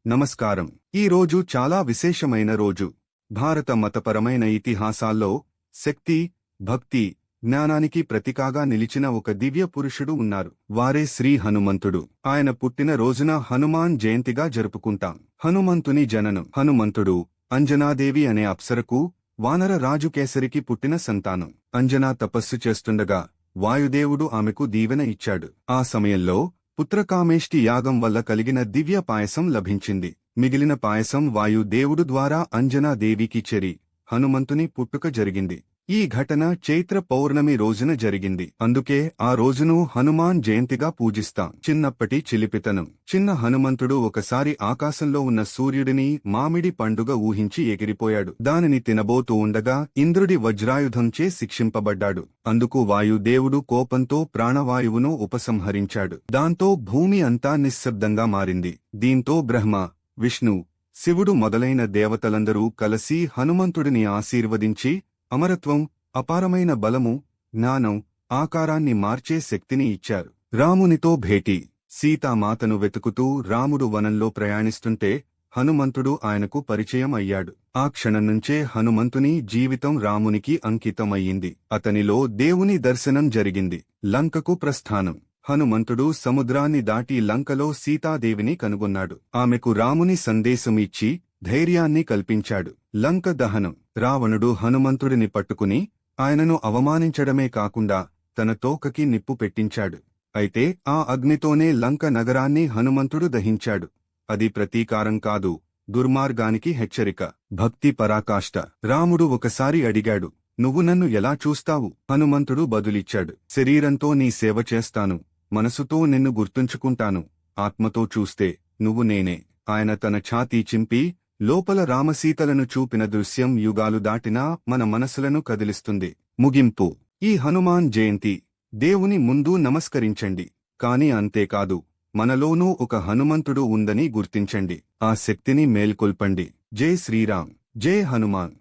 నమస్కారం. ఈ రోజు చాలా విశేషమైన రోజు. భారత మతపరమైన ఇతిహాసాల్లో శక్తి, భక్తి, జ్ఞానానికి ప్రతీకగా నిలిచిన ఒక దివ్య పురుషుడు ఉన్నారు. వారే శ్రీ హనుమంతుడు. ఆయన పుట్టిన రోజున హనుమాన్ జయంతిగా జరుపుకుంటాం. హనుమంతుని జననం. హనుమంతుడు అంజనాదేవి అనే అప్సరకు వానర రాజు కేసరికి పుట్టిన సంతానం. అంజనా తపస్సు చేస్తుండగా వాయుదేవుడు ఆమెకు దీవెన ఇచ్చాడు. ఆ సమయంలో పుత్రకామేష్టి యాగం వల్ల కలిగిన దివ్య పాయసం లభించింది. మిగిలిన పాయసం వాయుదేవుడు ద్వారా అంజనాదేవికి చెరి హనుమంతుని పుట్టుక జరిగింది. ఈ ఘటన చైత్ర పౌర్ణమి రోజున జరిగింది. అందుకే ఆ రోజును హనుమాన్ జయంతిగా పూజిస్తాం. చిన్నప్పటి చిలిపితనం. చిన్న హనుమంతుడు ఒకసారి ఆకాశంలో ఉన్న సూర్యుడిని మామిడి పండుగ ఊహించి ఎగిరిపోయాడు. దానిని తినబోతూ ఉండగా ఇంద్రుడి వజ్రాయుధంచే శిక్షింపబడ్డాడు. అందుకు వాయుదేవుడు కోపంతో ప్రాణవాయువును ఉపసంహరించాడు. దాంతో భూమి అంతా నిశ్శబ్దంగా మారింది. దీంతో బ్రహ్మ, విష్ణు, శివుడు మొదలైన దేవతలందరూ కలసి హనుమంతుడిని ఆశీర్వదించి అమరత్వం, అపారమైన బలము, జ్ఞానం, ఆకారాన్ని మార్చే శక్తిని ఇచ్చారు. రామునితో భేటీ. సీతామాతను వెతుకుతూ రాముడు వనంలో ప్రయాణిస్తుంటే హనుమంతుడు ఆయనకు పరిచయం అయ్యాడు. ఆ క్షణం నుంచే హనుమంతుని జీవితం రామునికి అంకితమయ్యింది. అతనిలో దేవుని దర్శనం జరిగింది. లంకకు ప్రస్థానం. హనుమంతుడు సముద్రాన్ని దాటి లంకలో సీతాదేవిని కనుగొన్నాడు. ఆమెకు రాముని సందేశం ఇచ్చి ధైర్యాన్ని కల్పించాడు. లంక దహనం. రావణుడు హనుమంతుడిని పట్టుకుని ఆయనను అవమానించడమే కాకుండా తన తోకకి నిప్పు పెట్టించాడు. అయితే ఆ అగ్నితోనే లంక నగరాన్ని హనుమంతుడు దహించాడు. అది ప్రతీకారం కాదు, దుర్మార్గానికి హెచ్చరిక. భక్తి పరాకాష్ట. రాముడు ఒకసారి అడిగాడు, నువ్వు నన్ను ఎలా చూస్తావు? హనుమంతుడు బదులిచ్చాడు, శరీరంతో నీ సేవ చేస్తాను, మనసుతో నిన్ను గుర్తుంచుకుంటాను, ఆత్మతో చూస్తే నువ్వు నేనే. ఆయన తన ఛాతీ చింపి లోపల రామసీతలను చూపిన దృశ్యం యుగాలు దాటినా మన మనసులను కదిలిస్తుంది. ముగింపు. ఈ హనుమాన్ జయంతి దేవుని ముందు నమస్కరించండి, కాని అంతేకాదు, మనలోనూ ఒక హనుమంతుడు ఉందని గుర్తించండి. ఆ శక్తిని మేల్కొల్పండి. జై శ్రీరామ్. జై హనుమాన్.